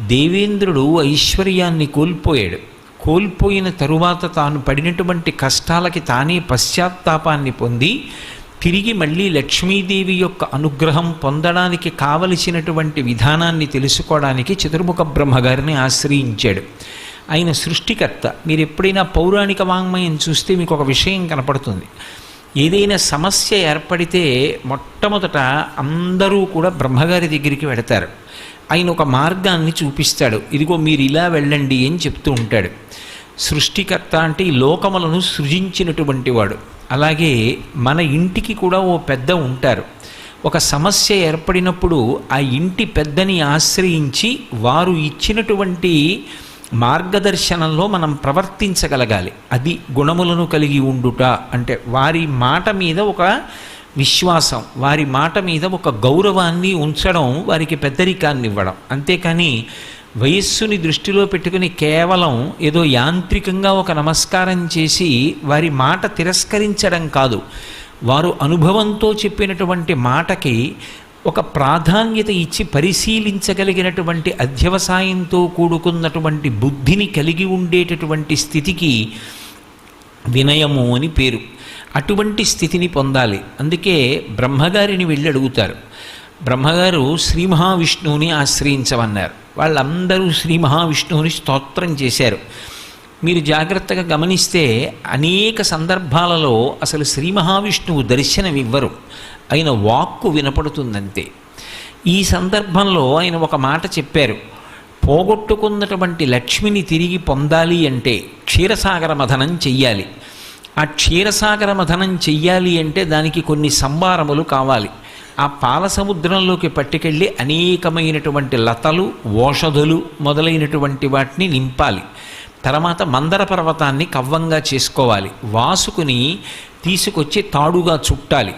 దేవేంద్రుడు ఐశ్వర్యాన్ని కోల్పోయాడు. కోల్పోయిన తరువాత తాను పడినటువంటి కష్టాలకి తానే పశ్చాత్తాపాన్ని పొంది తిరిగి మళ్ళీ లక్ష్మీదేవి యొక్క అనుగ్రహం పొందడానికి కావలసినటువంటి విధానాన్ని తెలుసుకోవడానికి చతుర్ముఖ బ్రహ్మగారిని ఆశ్రయించాడు. ఆయన సృష్టికర్త. మీరు ఎప్పుడైనా పౌరాణిక వాంగ్మయం చూస్తే మీకు ఒక విషయం కనపడుతుంది. ఏదైనా సమస్య ఏర్పడితే మొట్టమొదట అందరూ కూడా బ్రహ్మగారి దగ్గరికి వెడతారు. ఆయన ఒక మార్గాన్ని చూపిస్తాడు. ఇదిగో మీరు ఇలా వెళ్ళండి అని చెప్తూ ఉంటాడు. సృష్టికర్త అంటే ఈ లోకములను సృజించినటువంటి వాడు. అలాగే మన ఇంటికి కూడా ఓ పెద్ద ఉంటారు. ఒక సమస్య ఏర్పడినప్పుడు ఆ ఇంటి పెద్దని ఆశ్రయించి వారు ఇచ్చినటువంటి మార్గదర్శనంలో మనం ప్రవర్తించగలగాలి. అది గుణములను కలిగి ఉండుట అంటే వారి మాట మీద ఒక విశ్వాసం, వారి మాట మీద ఒక గౌరవాన్ని ఉంచడం, వారికి పెద్దరికాన్ని ఇవ్వడం. అంతేకాని వయస్సుని దృష్టిలో పెట్టుకుని కేవలం ఏదో యాంత్రికంగా ఒక నమస్కారం చేసి వారి మాట తిరస్కరించడం కాదు. వారు అనుభవంతో చెప్పినటువంటి మాటకి ఒక ప్రాధాన్యత ఇచ్చి పరిశీలించగలిగినటువంటి అధ్యవసాయంతో కూడుకున్నటువంటి బుద్ధిని కలిగి ఉండేటటువంటి స్థితికి వినయము అని పేరు. అటువంటి స్థితిని పొందాలి. అందుకే బ్రహ్మగారిని వెళ్ళి అడుగుతారు. బ్రహ్మగారు శ్రీ మహావిష్ణువుని ఆశ్రయించమన్నారు. వాళ్ళందరూ శ్రీ మహావిష్ణువుని స్తోత్రం చేశారు. మీరు జాగ్రత్తగా గమనిస్తే అనేక సందర్భాలలో అసలు శ్రీ మహావిష్ణువు దర్శనమివ్వరు, ఆయన వాక్కు వినపడుతుందంతే. ఈ సందర్భంలో ఆయన ఒక మాట చెప్పారు. పోగొట్టుకున్నటువంటి లక్ష్మిని తిరిగి పొందాలి అంటే క్షీరసాగర మథనం చెయ్యాలి. ఆ క్షీరసాగర మథనం చెయ్యాలి అంటే దానికి కొన్ని సంభారములు కావాలి. ఆ పాల సముద్రంలోకి పట్టుకెళ్ళి అనేకమైనటువంటి లతలు, ఓషధులు మొదలైనటువంటి వాటిని నింపాలి. తర్వాత మందర పర్వతాన్ని కవ్వంగా చేసుకోవాలి. వాసుకుని తీసుకొచ్చి తాడుగా చుట్టాలి.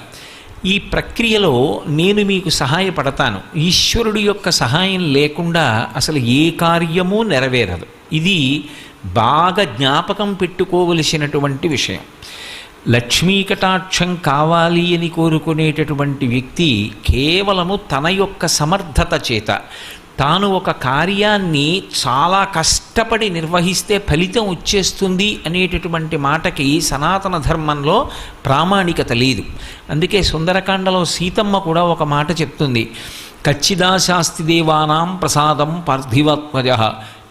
ఈ ప్రక్రియలో నేను మీకు సహాయపడతాను. ఈశ్వరుడి యొక్క సహాయం లేకుండా అసలు ఏ కార్యమూ నెరవేరదు. ఇది బాగా జ్ఞాపకం పెట్టుకోవలసినటువంటి విషయం. లక్ష్మీ కటాక్షం కావాలి అని కోరుకునేటటువంటి వ్యక్తి కేవలము తన యొక్క సమర్థత చేత తాను ఒక కార్యాన్ని చాలా కష్టపడి నిర్వహిస్తే ఫలితం వచ్చేస్తుంది అనేటటువంటి మాటకి సనాతన ధర్మంలో ప్రామాణికత లేదు. అందుకే సుందరకాండలో సీతమ్మ కూడా ఒక మాట చెప్తుంది. కచ్చిదాశాస్తి దేవానాం ప్రసాదం పార్థివాత్మజ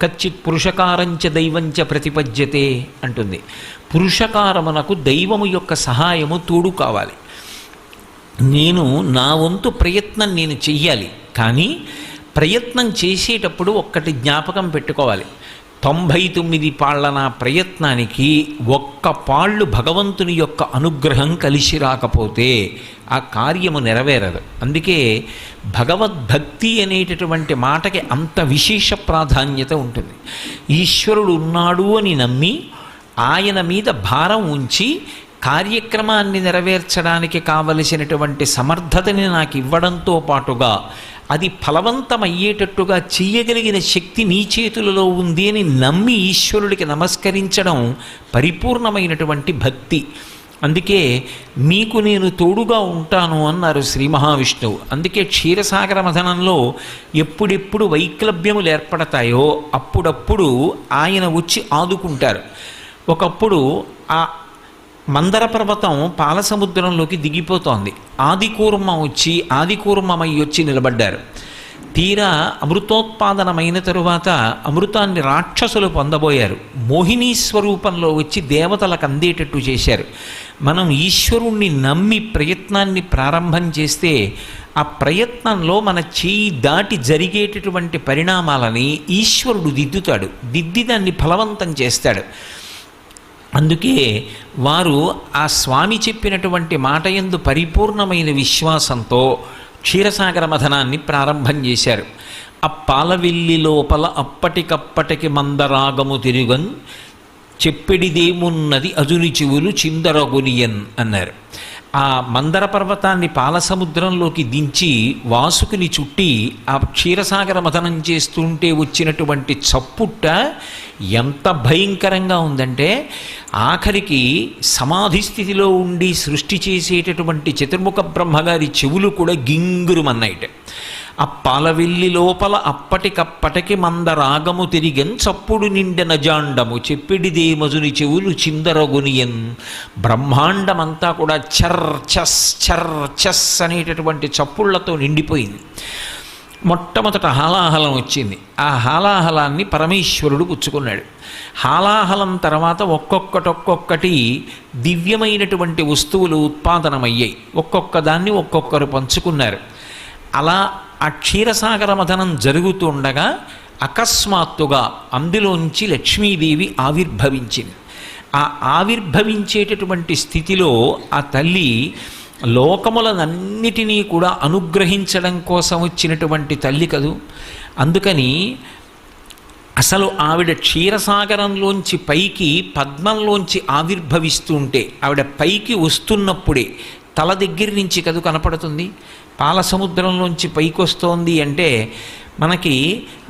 కచ్చిత్ పురుషకారంచ దైవంచ ప్రతిపద్యతే అంటుంది. పురుషకారమునకు దైవము యొక్క సహాయము తోడు కావాలి. నేను నా వంతు ప్రయత్నం నేను చెయ్యాలి. కానీ ప్రయత్నం చేసేటప్పుడు ఒక్కటి జ్ఞాపకం పెట్టుకోవాలి. 99 పాళ్ల నా ప్రయత్నానికి ఒక్క పాళ్ళు భగవంతుని యొక్క అనుగ్రహం కలిసి రాకపోతే ఆ కార్యము నెరవేరదు. అందుకే భగవద్భక్తి అనేటటువంటి మాటకి అంత విశేష ప్రాధాన్యత ఉంటుంది. ఈశ్వరుడు ఉన్నాడు అని నమ్మి ఆయన మీద భారం ఉంచి కార్యక్రమాన్ని నెరవేర్చడానికి కావలసినటువంటి సమర్థతని నాకు ఇవ్వడంతో పాటుగా అది ఫలవంతమయ్యేటట్టుగా చెయ్యగలిగిన శక్తి నీ చేతులలో ఉంది అని నమ్మి ఈశ్వరుడికి నమస్కరించడం పరిపూర్ణమైనటువంటి భక్తి. అందుకే మీకు నేను తోడుగా ఉంటాను అన్నారు శ్రీ మహావిష్ణువు. అందుకే క్షీరసాగర మథనంలో ఎప్పుడెప్పుడు వైక్లభ్యములు ఏర్పడతాయో అప్పుడప్పుడు ఆయన వచ్చి ఆదుకుంటారు. ఒకప్పుడు ఆ మందర పర్వతం పాలసముద్రంలోకి దిగిపోతోంది. ఆదికూర్మమై వచ్చి నిలబడ్డారు. తీరా అమృతోత్పాదనమైన తరువాత అమృతాన్ని రాక్షసులు పొందబోయారు. మోహినీ స్వరూపంలో వచ్చి దేవతలకు అందేటట్టు చేశారు. మనం ఈశ్వరుణ్ణి నమ్మి ప్రయత్నాన్ని ప్రారంభం చేస్తే ఆ ప్రయత్నంలో మన చేయి దాటి జరిగేటటువంటి పరిణామాలని ఈశ్వరుడు దిద్దుతాడు. దిద్ది దాన్ని ఫలవంతం చేస్తాడు. అందుకే వారు ఆ స్వామి చెప్పినటువంటి మాట యందు పరిపూర్ణమైన విశ్వాసంతో క్షీరసాగర మథనాన్ని ప్రారంభం చేశారు. ఆ పాలవిల్లి లోపల అప్పటికప్పటికి మందరాగము తిరుగన్ చెప్పెడిదేమున్నది అజుని చెవులు చిందరగునియన్ అన్నారు. ఆ మందర పర్వతాన్ని పాలసముద్రంలోకి దించి వాసుకుని చుట్టి ఆ క్షీరసాగర మథనం చేస్తుంటే వచ్చినటువంటి చప్పుట్ట ఎంత భయంకరంగా ఉందంటే ఆఖరికి సమాధి స్థితిలో ఉండి సృష్టి చేసేటటువంటి చతుర్ముఖ బ్రహ్మగారి చెవులు కూడా గింగురుమన్నాయిట. అప్పాలవెల్లి లోపల అప్పటికప్పటికి మందరాగము తిరిగెన్ చప్పుడు నిండెన జాండము చెప్పిడిదే మజుని చెవులు చిందరగొనియన్. బ్రహ్మాండమంతా కూడా చర్ చస్ అనేటటువంటి చప్పుళ్లతో నిండిపోయింది. మొట్టమొదట హాలాహలం వచ్చింది. ఆ హాలాహలాన్ని పరమేశ్వరుడు పుచ్చుకున్నాడు. హాలాహలం తర్వాత ఒక్కొక్కటి దివ్యమైనటువంటి వస్తువులు ఉత్పాదనమయ్యాయి. ఒక్కొక్క దాన్ని ఒక్కొక్కరు పంచుకున్నారు. అలా ఆ క్షీరసాగర మథనం జరుగుతుండగా అకస్మాత్తుగా అందులోంచి లక్ష్మీదేవి ఆవిర్భవించింది. ఆ ఆవిర్భవించేటటువంటి స్థితిలో ఆ తల్లి లోకములనన్నిటినీ కూడా అనుగ్రహించడం కోసం వచ్చినటువంటి తల్లి కదూ. అందుకని అసలు ఆవిడ క్షీరసాగరంలోంచి పైకి పద్మంలోంచి ఆవిర్భవిస్తూ ఉంటే ఆవిడ పైకి వస్తున్నప్పుడే తల దగ్గర నుంచి కదూ కనపడుతుంది. పాలసముద్రంలోంచి పైకి వస్తోంది అంటే మనకి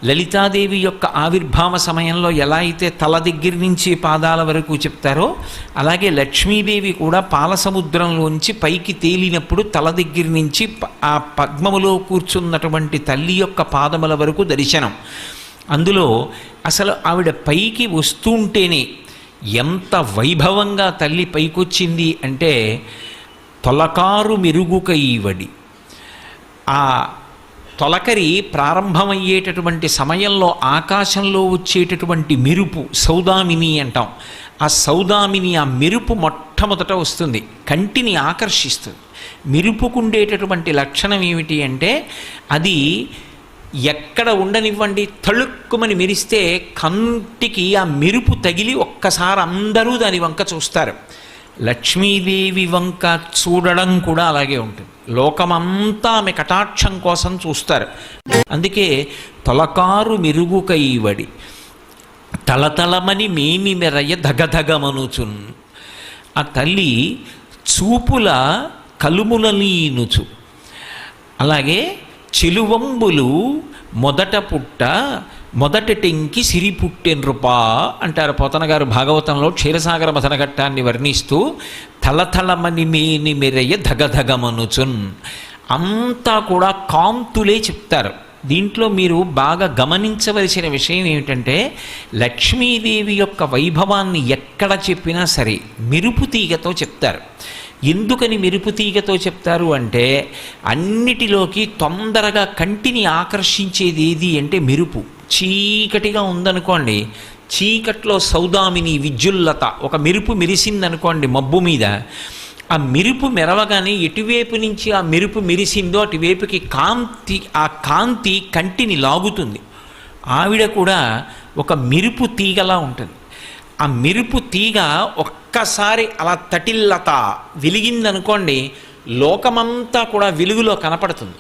లలితాదేవి యొక్క ఆవిర్భావ సమయంలో ఎలా అయితే తల దగ్గర నుంచి పాదాల వరకు చెప్తారో అలాగే లక్ష్మీదేవి కూడా పాలసముద్రంలోంచి పైకి తేలినప్పుడు తల దగ్గర నుంచి ఆ పద్మములో కూర్చున్నటువంటి తల్లి యొక్క పాదముల వరకు దర్శనం. అందులో అసలు ఆవిడ పైకి వస్తుంటేనే ఎంత వైభవంగా తల్లి పైకొచ్చింది అంటే తొలకారు మెరుగుకైవడి. ఆ తొలకరి ప్రారంభమయ్యేటటువంటి సమయంలో ఆకాశంలో వచ్చేటటువంటి మెరుపు సౌదామిని అంటాం. ఆ సౌదామిని ఆ మెరుపు మొట్టమొదట వస్తుంది, కంటిని ఆకర్షిస్తుంది. మెరుపుకుండేటటువంటి లక్షణం ఏమిటి అంటే అది ఎక్కడ ఉండనివ్వండి తళుక్కుమని మెరిస్తే కంటికి ఆ మెరుపు తగిలి ఒక్కసారి అందరూ దాని వంక చూస్తారు. లక్ష్మీదేవి వంక చూడడం కూడా అలాగే ఉంటుంది. లోకమంతా ఆమె కటాక్షం కోసం చూస్తారు. అందుకే తొలకారు మెరుగుకైవడి తలతలమని మేమి మెరయ ధగధగమనుచున్. ఆ తల్లి చూపుల కలుములనీనుచు. అలాగే చెలువంబులు మొదట పుట్ట మొదటి టెంకి సిరి పుట్టెన్రుపా అంటారు పోతన గారు భాగవతంలో క్షీరసాగర మథనఘట్టాన్ని వర్ణిస్తూ. తలతలమని మేని మెరయ ధగధగమనుచున్ అంతా కూడా కాంతులే చెప్తారు. దీంట్లో మీరు బాగా గమనించవలసిన విషయం ఏమిటంటే లక్ష్మీదేవి యొక్క వైభవాన్ని ఎక్కడ చెప్పినా సరే మెరుపు తీగతో చెప్తారు. ఎందుకని మెరుపు తీగతో చెప్తారు అంటే అన్నిటిలోకి తొందరగా కంటిని ఆకర్షించేది ఏది అంటే మెరుపు. చీకటిగా ఉందనుకోండి, చీకట్లో సౌదామిని విద్యుల్లత ఒక మెరుపు మెరిసిందనుకోండి మబ్బు మీద, ఆ మెరుపు మెరవగానే ఎటువైపు నుంచి ఆ మెరుపు మెరిసిందో అటువైపుకి ఆ కాంతి కంటిని లాగుతుంది. ఆవిడ కూడా ఒక మెరుపు తీగలా ఉంటుంది. ఆ మెరుపు తీగ ఒక్కసారి అలా తటిల్లత వెలిగిందనుకోండి లోకమంతా కూడా వెలుగులో కనపడుతుంది.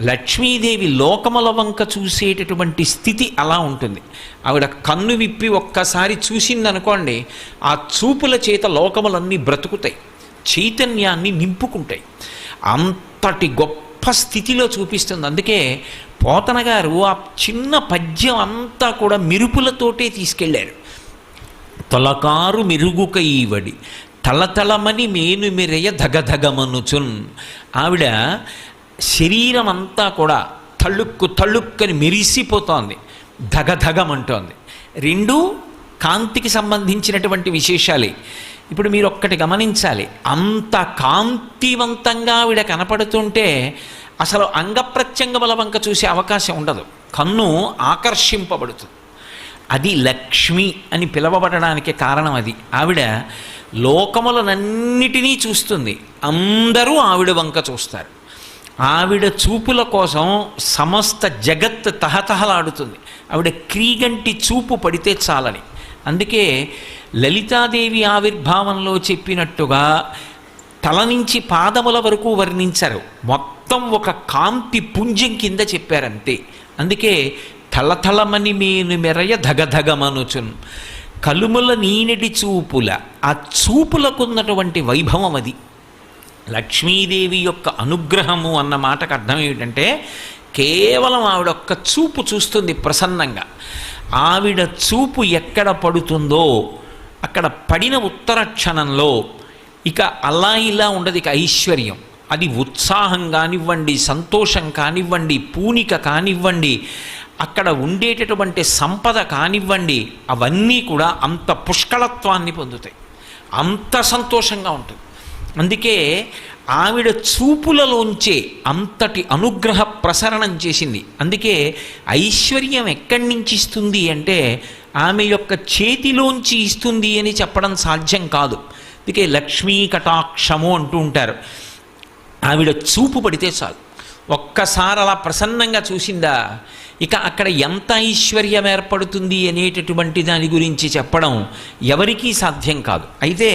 లక్ష్మీదేవి లోకముల వంక చూసేటటువంటి స్థితి అలా ఉంటుంది. ఆవిడ కన్ను విప్పి ఒక్కసారి చూసిందనుకోండి ఆ చూపుల చేత లోకములన్నీ బ్రతుకుతాయి, చైతన్యాన్ని నింపుకుంటాయి. అంతటి గొప్ప స్థితిలో చూపిస్తుంది. అందుకే పోతన గారు ఆ చిన్న పద్యం అంతా కూడా మెరుపులతోటే తీసుకెళ్ళారు. తొలకారు మెరుగుకైవడి తలతలమని మేను మెరయ ధగధగమనుచున్. ఆవిడ శరీరం అంతా కూడా తళుక్కని మెరిసిపోతోంది, ధగధగమంటోంది. రెండు కాంతికి సంబంధించినటువంటి విశేషాలే. ఇప్పుడు మీరు ఒక్కటి గమనించాలి, అంత కాంతివంతంగా ఆవిడ కనపడుతుంటే అసలు అంగప్రత్యంగముల వంక చూసే అవకాశం ఉండదు, కన్ను ఆకర్షింపబడుతుంది. అది లక్ష్మి అని పిలవబడడానికి కారణం అది. ఆవిడ లోకములనన్నిటినీ చూస్తుంది, అందరూ ఆవిడ వంక చూస్తారు. ఆవిడ చూపుల కోసం సమస్త జగత్ తహతహలాడుతుంది. ఆవిడ క్రీగంటి చూపు పడితే చాలని. అందుకే లలితాదేవి ఆవిర్భావంలో చెప్పినట్టుగా తల నుంచి పాదముల వరకు వర్ణించారు, మొత్తం ఒక కాంతి పుంజం కింద చెప్పారంతే. అందుకే తలతలమని మేను మెరయ ధగధగమనుచున్. కలుముల నీనటి చూపుల ఆ చూపులకున్నటువంటి వైభవం అది. లక్ష్మీదేవి యొక్క అనుగ్రహము అన్న మాటకు అర్థం ఏమిటంటే కేవలం ఆవిడ ఒక్క చూపు చూస్తుంది ప్రసన్నంగా. ఆవిడ చూపు ఎక్కడ పడుతుందో అక్కడ పడిన ఉత్తర క్షణంలో ఇక అలా ఇలా ఉండదు, ఇక ఐశ్వర్యం. అది ఉత్సాహం కానివ్వండి, సంతోషం కానివ్వండి, పూనిక కానివ్వండి, అక్కడ ఉండేటటువంటి సంపద కానివ్వండి, అవన్నీ కూడా అంత పుష్కళత్వాన్ని పొందుతాయి, అంత సంతోషంగా ఉంటుంది. అందుకే ఆవిడ చూపులలోంచే అంతటి అనుగ్రహ ప్రసరణం చేసింది. అందుకే ఐశ్వర్యం ఎక్కడి నుంచి ఇస్తుంది అంటే ఆమె యొక్క చేతిలోంచి ఇస్తుంది అని చెప్పడం సాధ్యం కాదు. అందుకే లక్ష్మీ కటాక్షము అంటూ ఉంటారు. ఆవిడ చూపు పడితే చాలు, ఒక్కసారి అలా ప్రసన్నంగా చూసిందా, ఇక అక్కడ ఎంత ఐశ్వర్యం ఏర్పడుతుంది అనేటటువంటి దాని గురించి చెప్పడం ఎవరికీ సాధ్యం కాదు. అయితే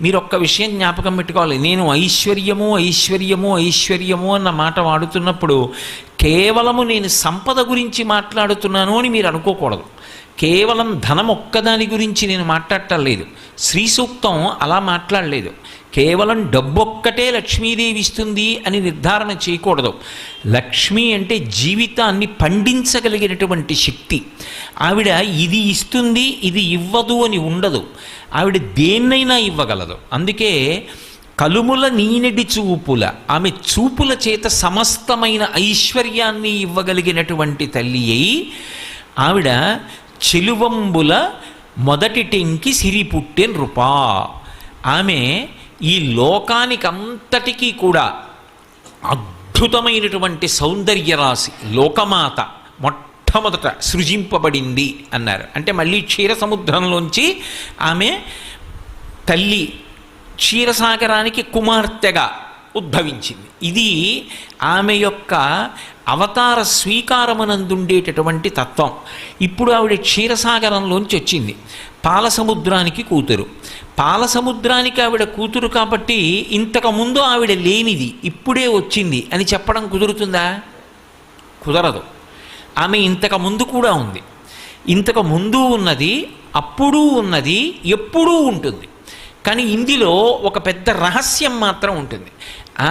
మీరు ఒక్క విషయం జ్ఞాపకం పెట్టుకోవాలి, నేను ఐశ్వర్యము ఐశ్వర్యము ఐశ్వర్యము అన్న మాట వాడుతున్నప్పుడు కేవలము నేను సంపద గురించి మాట్లాడుతున్నాను అని మీరు అనుకోకూడదు. కేవలం ధనం ఒక్కదాని గురించి నేను మాట్లాడటం లేదు. శ్రీ సూక్తం అలా మాట్లాడలేదు. కేవలం డబ్బొక్కటే లక్ష్మీదేవి ఇస్తుంది అని నిర్ధారణ చేయకూడదు. లక్ష్మి అంటే జీవితాన్ని పండించగలిగినటువంటి శక్తి. ఆవిడ ఇది ఇస్తుంది ఇది ఇవ్వదు అని ఉండదు, ఆవిడ దేన్నైనా ఇవ్వగలదు. అందుకే కలుముల నీనెడి చూపుల, ఆమె చూపుల చేత సమస్తమైన ఐశ్వర్యాన్ని ఇవ్వగలిగినటువంటి తల్లి అయి ఆవిడ చెలువంబుల మొదటి టెంకి సిరి పుట్టె నృపా. ఆమె ఈ లోకానికంతటికీ కూడా అద్భుతమైనటువంటి సౌందర్యరాశి, లోకమాత మొట్టమొదట సృజింపబడింది అన్నారు. అంటే మళ్ళీ క్షీర సముద్రంలోంచి ఆమె తల్లి క్షీరసాగరానికి కుమార్తెగా ఉద్భవించింది. ఇది ఆమె యొక్క అవతార స్వీకారమునందుండేటటువంటి తత్వం. ఇప్పుడు ఆవిడ క్షీరసాగరంలోంచి వచ్చింది, పాలసముద్రానికి కూతురు. పాలసముద్రానికి ఆవిడ కూతురు కాబట్టి ఇంతకుముందు ఆవిడ లేనిది ఇప్పుడే వచ్చింది అని చెప్పడం కుదురుతుందా? కుదరదు. ఆమె ఇంతకుముందు కూడా ఉంది, ఇంతకు ముందు ఉన్నది, అప్పుడు ఉన్నది, ఎప్పుడూ ఉంటుంది. కానీ ఇందులో ఒక పెద్ద రహస్యం మాత్రం ఉంటుంది.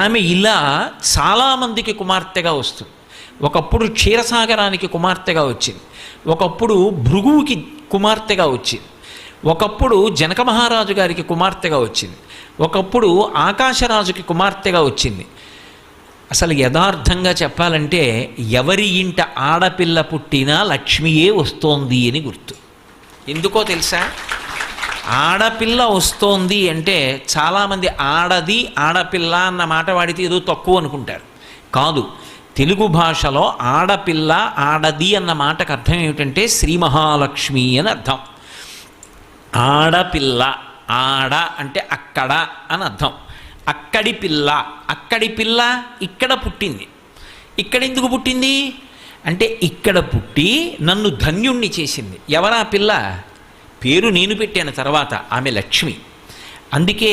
ఆమె ఇలా చాలామందికి కుమార్తెగా వస్తుంది. ఒకప్పుడు క్షీరసాగరానికి కుమార్తెగా వచ్చింది, ఒకప్పుడు భృగువుకి కుమార్తెగా వచ్చింది, ఒకప్పుడు జనక మహారాజు గారికి కుమార్తెగా వచ్చింది, ఒకప్పుడు ఆకాశరాజుకి కుమార్తెగా వచ్చింది. అసలు యథార్థంగా చెప్పాలంటే ఎవరి ఇంట ఆడపిల్ల పుట్టినా లక్ష్మియే వస్తోంది అని గుర్తు. ఎందుకో తెలుసా? ఆడపిల్ల వస్తోంది అంటే చాలామంది ఆడది ఆడపిల్ల అన్న మాట వాడితే ఏదో తక్కువ అనుకుంటారు. కాదు, తెలుగు భాషలో ఆడపిల్ల ఆడది అన్న మాటకు అర్థం ఏమిటంటే శ్రీ మహాలక్ష్మి అని అర్థం. ఆడపిల్ల, ఆడ అంటే అక్కడ అని అర్థం. అక్కడి పిల్ల, అక్కడి పిల్ల ఇక్కడ పుట్టింది. ఇక్కడెందుకు పుట్టింది అంటే ఇక్కడ పుట్టి నన్ను ధన్యుణ్ణి చేసింది. ఎవరా పిల్ల? పేరు నేను పెట్టాను తర్వాత, ఆమె లక్ష్మి. అందుకే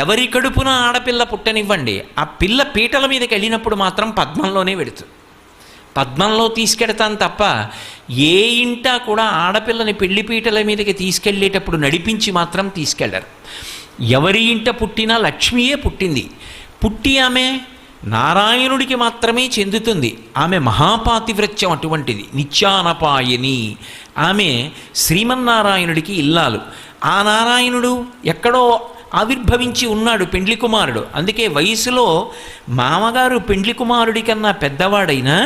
ఎవరి కడుపున ఆడపిల్ల పుట్టనివ్వండి, ఆ పిల్ల పీటల మీదకి వెళ్ళినప్పుడు మాత్రం పద్మంలోనే వెడుతుంది. పద్మంలో తీసుకెడతాను తప్ప ఏ ఇంటా కూడా ఆడపిల్లని పెళ్లి పీటల మీదకి తీసుకెళ్ళేటప్పుడు నడిపించి మాత్రం తీసుకెళ్లరు. ఎవరి ఇంట పుట్టినా లక్ష్మియే పుట్టింది. పుట్టి ఆమె నారాయణుడికి మాత్రమే చెందుతుంది. ఆమె మహాపాతివ్రత్యం అటువంటిది, నిత్యానపాయని. ఆమె శ్రీమన్నారాయణుడికి ఇల్లాలు. ఆ నారాయణుడు ఎక్కడో ఆవిర్భవించి ఉన్నాడు, పెండ్లి కుమారుడు. అందుకే వయసులో మామగారు పెండ్లి కుమారుడి కన్నా పెద్దవాడైనా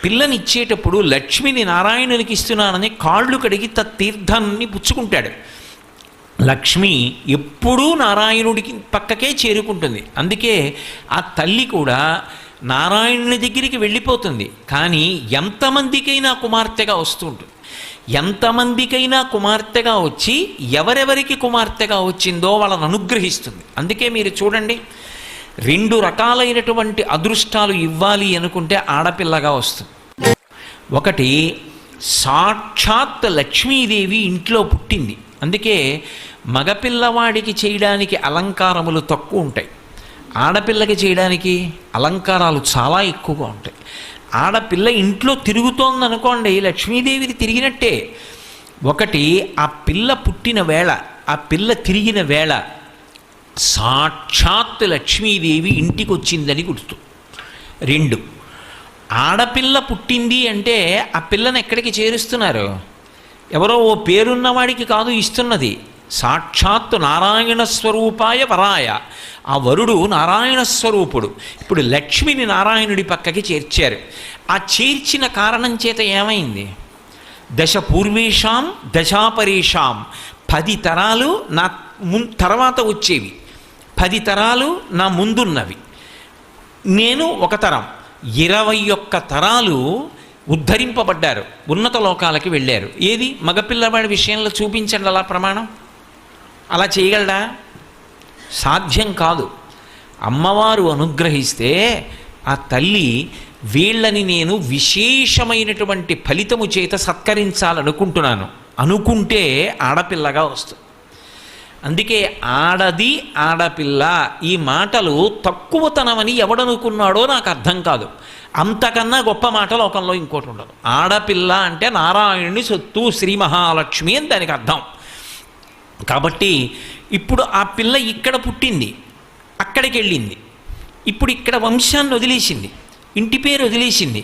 పిల్లనిచ్చేటప్పుడు లక్ష్మిని నారాయణునికి ఇస్తున్నానని కాళ్ళు కడిగి తీర్థాన్ని పుచ్చుకుంటాడు. లక్ష్మి ఎప్పుడూ నారాయణుడికి పక్కకే చేరుకుంటుంది. అందుకే ఆ తల్లి కూడా నారాయణుని దగ్గరికి వెళ్ళిపోతుంది. కానీ ఎంతమందికైనా కుమార్తెగా వస్తూ ఉంటుంది. ఎంతమందికైనా కుమార్తెగా వచ్చి ఎవరెవరికి కుమార్తెగా వచ్చిందో వాళ్ళని అనుగ్రహిస్తుంది. అందుకే మీరు చూడండి, 2 రకాలైనటువంటి అదృష్టాలు ఇవ్వాలి అనుకుంటే ఆడపిల్లగా వస్తుంది. ఒకటి, సాక్షాత్ లక్ష్మీదేవి ఇంట్లో పుట్టింది. అందుకే మగపిల్లవాడికి చేయడానికి అలంకారములు తక్కువ ఉంటాయి, ఆడపిల్లకి చేయడానికి అలంకారాలు చాలా ఎక్కువగా ఉంటాయి. ఆడపిల్ల ఇంట్లో తిరుగుతోందనుకోండి, లక్ష్మీదేవిది తిరిగినట్టే. ఒకటి, ఆ పిల్ల పుట్టిన వేళ, ఆ పిల్ల తిరిగిన వేళ సాక్షాత్ లక్ష్మీదేవి ఇంటికి వచ్చిందని గుర్తు. 2, ఆడపిల్ల పుట్టింది అంటే ఆ పిల్లని ఎక్కడికి చేరుస్తున్నారు? ఎవరో ఓ పేరున్నవాడికి కాదు ఇస్తున్నది, సాక్షాత్తు నారాయణ స్వరూపాయ వరాయ, ఆ వరుడు నారాయణ స్వరూపుడు. ఇప్పుడు లక్ష్మిని నారాయణుడి పక్కకి చేర్చారు. ఆ చేర్చిన కారణం చేత ఏమైంది? దశ పూర్వేషాం దశాపరేషాం, 10 తరాలు నా తర్వాత వచ్చేవి, 10 తరాలు నా ముందున్నవి, నేను ఒక తరం, 21 తరాలు ఉద్ధరింపబడ్డారు, ఉన్నత లోకాలకి వెళ్ళారు. ఏది మగపిల్లవాడి విషయంలో చూపించండి అలా ప్రమాణం. అలా చేయగలడా? సాధ్యం కాదు. అమ్మవారు అనుగ్రహిస్తే ఆ తల్లి వీళ్ళని నేను విశేషమైనటువంటి ఫలితము చేత సత్కరించాలనుకుంటున్నాను అనుకుంటే ఆడపిల్లగా వస్తుంది. అందుకే ఆడది ఆడపిల్ల ఈ మాటలు తక్కువతనమని ఎవడనుకున్నాడో నాకు అర్థం కాదు. అంతకన్నా గొప్ప మాట లోకంలో ఇంకోటి ఉండదు. ఆడపిల్ల అంటే నారాయణుని సొత్తు, శ్రీ మహాలక్ష్మి అని దానికి అర్థం. కాబట్టి ఇప్పుడు ఆ పిల్ల ఇక్కడ పుట్టింది, అక్కడికి వెళ్ళింది, ఇప్పుడు ఇక్కడ వంశాన్ని వదిలేసింది, ఇంటి పేరు వదిలేసింది,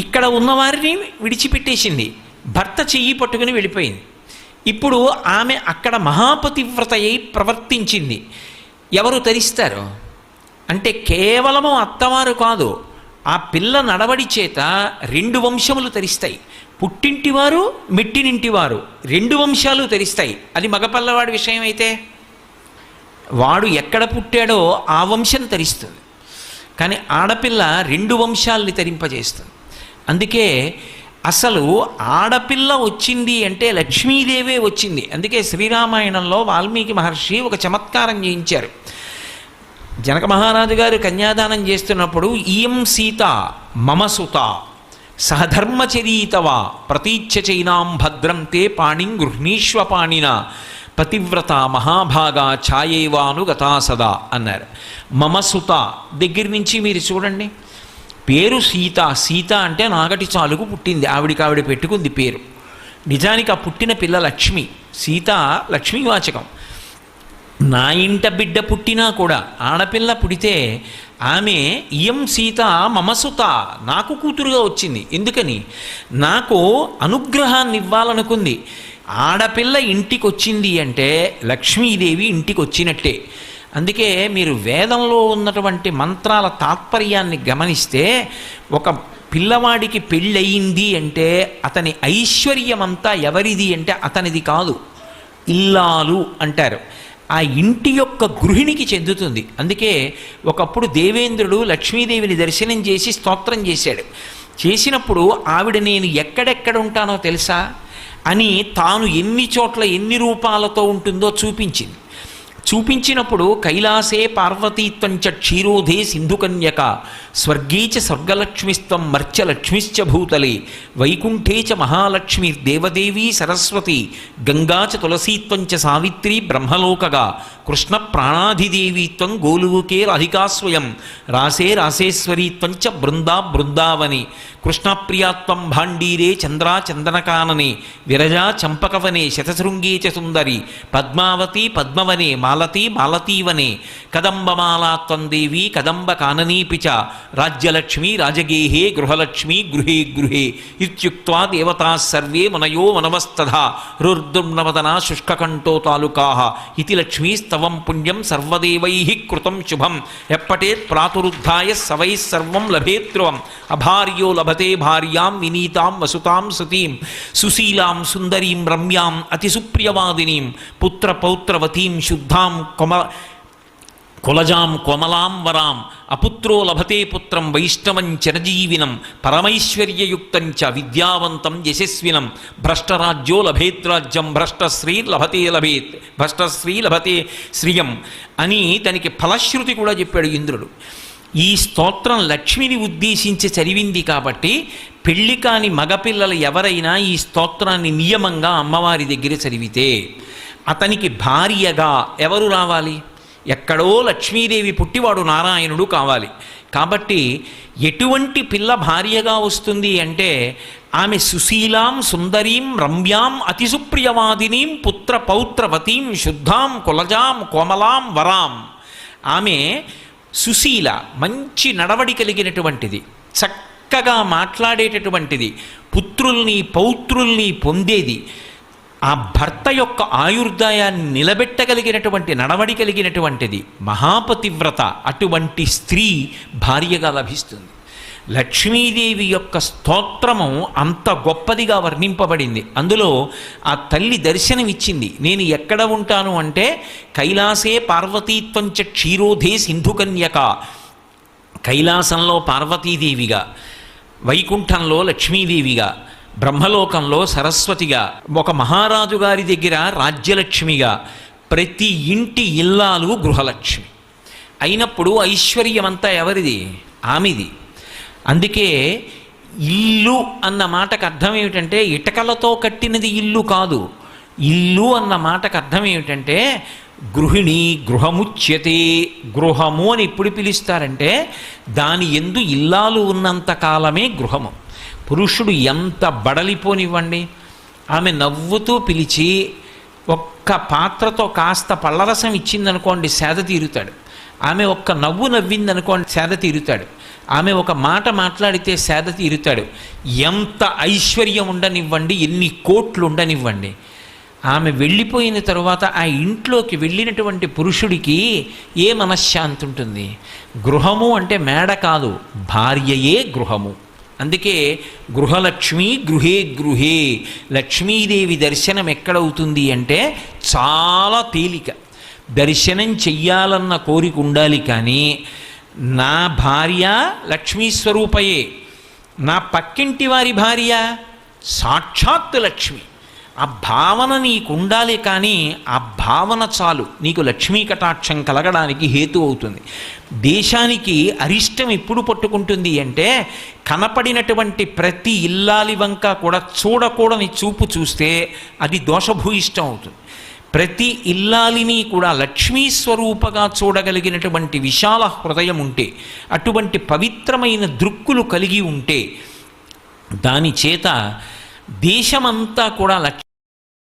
ఇక్కడ ఉన్నవారిని విడిచిపెట్టేసింది, భర్త చెయ్యి పట్టుకుని వెళ్ళిపోయింది. ఇప్పుడు ఆమె అక్కడ మహాపతివ్రత అయి ప్రవర్తించింది. ఎవరు తరిస్తారు అంటే కేవలము అత్తవారు కాదు, ఆ పిల్ల నడవడి చేత 2 వంశములు తరిస్తాయి. పుట్టింటివారు మెట్టినింటివారు 2 వంశాలు తరిస్తాయి. అది మగపల్లవాడి విషయం అయితే వాడు ఎక్కడ పుట్టాడో ఆ వంశం తరిస్తుంది. కానీ ఆడపిల్ల 2 వంశాలని తరింపజేస్తుంది. అందుకే అసలు ఆడపిల్ల వచ్చింది అంటే లక్ష్మీదేవే వచ్చింది. అందుకే శ్రీరామాయణంలో వాల్మీకి మహర్షి ఒక చమత్కారం చేయించారు. జనక మహారాజు గారు కన్యాదానం చేస్తున్నప్పుడు ఇయం సీత మమ సుత సహధర్మచరీతవా ప్రతీచ్ఛ చైనాం భద్రం తే పాణిం గృహ్ణీష్వ పాణిన పతివ్రత మహాభాగా ఛాయేవానుగతా సదా అన్నారు. మమ సుత దగ్గర నుంచి మీరు చూడండి, పేరు సీత. సీత అంటే నాగటి చాలుకు పుట్టింది, ఆవిడ పెట్టుకుంది పేరు. నిజానికి ఆ పుట్టిన పిల్ల లక్ష్మి. సీత లక్ష్మీవాచకం. నా ఇంట బిడ్డ పుట్టినా కూడా ఆడపిల్ల పుడితే ఆమె ఇయం సీత మమసుత, నాకు కూతురుగా వచ్చింది. ఎందుకని? నాకు అనుగ్రహాన్ని ఇవ్వాలనుకుంది. ఆడపిల్ల ఇంటికి వచ్చింది అంటే లక్ష్మీదేవి ఇంటికి వచ్చినట్టే. అందుకే మీరు వేదంలో ఉన్నటువంటి మంత్రాల తాత్పర్యాన్ని గమనిస్తే ఒక పిల్లవాడికి పెళ్ళయింది అంటే అతని ఐశ్వర్యమంతా ఎవరిది అంటే అతనిది కాదు, ఇల్లాలు అంటారు. ఆ ఇంటి యొక్క గృహిణికి చెందుతుంది. అందుకే ఒకప్పుడు దేవేంద్రుడు లక్ష్మీదేవిని దర్శనం చేసి స్తోత్రం చేశాడు. చేసినప్పుడు ఆవిడ నేను ఎక్కడెక్కడ ఉంటానో తెలుసా అని తాను ఎన్ని చోట్ల ఎన్ని రూపాలతో ఉంటుందో చూపించింది. చూపించినప్పుడు కైలాసే పార్వతీత్వంచ క్షీరోధే సింధుకన్యక స్వర్గే చ స్వర్గలక్ష్మిస్తం మర్చలక్ష్మిశ్చ భూతలే వైకుంఠే చ మహాలక్ష్మిర్దేవదేవీ సరస్వతి గంగా చ తులసీత్వంచ సావిత్రి బ్రహ్మలోకగా కృష్ణ ప్రాణాధిదేవీత్వం గోలువుకే రాధికా స్వయం రాసే రాసేశ్వరీత్వంచ బృందా బృందావని కృష్ణప్రియాత్వం భాండీరే చంద్రా చందనకాననే విరజా చంపకవనే శతశృంగే చ సుందరి పద్మావతి పద్మవనే మాలతీ మాలతీవనే కదంబమాలాత్వం దేవీ కదంబ కాననీపి చ రాజ్యలక్ష్మి రాజగేహే గృహలక్ష్మి గృహే గృహే ఇత్యుక్త్వా దేవతాః సర్వే మనయో మనవస్తథా రుర్దుర్నవదనా శుష్కకంఠో తాలుకాః ఇతి లక్ష్మీస్తవం పుణ్యం సర్వదేవైః కృతం శుభం ఎప్పటేత్ ప్రాతురుద్ధాయ సవైః సర్వం లభేత్రువం అభార్యో లభతే భార్యాం వినీతాం వసుతాం సతీం సుశీలాం సుందరీం రమ్యాం అతిసుప్రియవాదినీం పుత్రపౌత్రవతీం శుద్ధాం కులజాం కోమలాం వరాం అపుత్రో లభతే పుత్రం వైష్ణవం చిరజీవినం పరమైశ్వర్యయుక్తం చ విద్యావంతం యశస్వినం భ్రష్టరాజ్యో లభేద్రాజ్యం భ్రష్టశ్రీ లభతే శ్రియం అని దానికి ఫలశ్రుతి కూడా చెప్పాడు ఇంద్రుడు. ఈ స్తోత్రం లక్ష్మిని ఉద్దేశించి చదివింది కాబట్టి పెళ్లి కాని మగపిల్లలు ఎవరైనా ఈ స్తోత్రాన్ని నియమంగా అమ్మవారి దగ్గర చదివితే అతనికి భార్యగా ఎవరు రావాలి? ఎక్కడో లక్ష్మీదేవి పుట్టివాడు నారాయణుడు కావాలి. కాబట్టి ఎటువంటి పిల్ల భార్యగా వస్తుంది అంటే ఆమె సుశీలాం సుందరీం రమ్యాం అతిసుప్రియవాదినీం పుత్ర పౌత్రవతీం శుద్ధాం కులజాం కోమలాం వరాం. ఆమె సుశీల, మంచి నడవడి కలిగినటువంటిది, చక్కగా మాట్లాడేటటువంటిది, పుత్రుల్ని పౌత్రుల్ని పొందేది, ఆ భర్త యొక్క ఆయుర్దాయాన్ని నిలబెట్టగలిగినటువంటి నడవడి కలిగినటువంటిది మహాపతివ్రత. అటువంటి స్త్రీ భార్యగా లభిస్తుంది. లక్ష్మీదేవి యొక్క స్తోత్రము అంత గొప్పదిగా వర్ణింపబడింది. అందులో ఆ తల్లి దర్శనమిచ్చింది. నేను ఎక్కడ ఉంటాను అంటే కైలాసే పార్వతీత్వంచ క్షీరోధే సింధుకన్యక. కైలాసంలో పార్వతీదేవిగా, వైకుంఠంలో లక్ష్మీదేవిగా, బ్రహ్మలోకంలో సరస్వతిగా, ఒక మహారాజు గారి దగ్గర రాజ్యలక్ష్మిగా, ప్రతి ఇంటి ఇల్లాలు గృహలక్ష్మి అయినప్పుడు ఐశ్వర్యమంతా ఎవరిది? ఆమెది. అందుకే ఇల్లు అన్న మాటకు అర్థం ఏమిటంటే ఇటకలతో కట్టినది ఇల్లు కాదు. ఇల్లు అన్న మాటకు అర్థం ఏమిటంటే గృహిణి, గృహముచ్యతే. గృహము అని ఎప్పుడు పిలుస్తారంటే దాని యందు ఇల్లాలు ఉన్నంత కాలమే గృహము. పురుషుడు ఎంత బడలిపోనివ్వండి, ఆమె నవ్వుతూ పిలిచి ఒక్క పాత్రతో కాస్త పళ్ళరసం ఇచ్చిందనుకోండి సేద తీరుతాడు. ఆమె ఒక్క నవ్వు నవ్విందనుకోండి సేద తీరుతాడు. ఆమె ఒక మాట మాట్లాడితే సేద తీరుతాడు. ఎంత ఐశ్వర్యం ఉండనివ్వండి, ఎన్ని కోట్లు ఉండనివ్వండి, ఆమె వెళ్ళిపోయిన తరువాత ఆ ఇంట్లోకి వెళ్ళినటువంటి పురుషుడికి ఏ మనశ్శాంతి ఉంటుంది? గృహము అంటే మేడ కాదు, భార్యయే గృహము. అందుకే గృహలక్ష్మి గృహే గృహే. లక్ష్మీదేవి దర్శనం ఎక్కడవుతుంది అంటే చాలా తేలిక. దర్శనం చెయ్యాలన్న కోరిక ఉండాలి, కానీ నా భార్య లక్ష్మీ స్వరూపయే, నా పక్కింటి వారి భార్య సాక్షాత్ లక్ష్మి. ఆ భావన నీకు ఉండాలి, కానీ ఆ భావన చాలు నీకు లక్ష్మీ కటాక్షం కలగడానికి హేతు అవుతుంది. దేశానికి అరిష్టం ఎప్పుడు పట్టుకుంటుంది అంటే కనపడినటువంటి ప్రతి ఇల్లాలి వంక కూడా చూడకూడని చూపు చూస్తే అది దోషభూయిష్టం అవుతుంది. ప్రతి ఇల్లాలిని కూడా లక్ష్మీ స్వరూపగా చూడగలిగినటువంటి విశాల హృదయం ఉంటే, అటువంటి పవిత్రమైన దృక్కులు కలిగి ఉంటే, దాని చేత దేశమంతా కూడా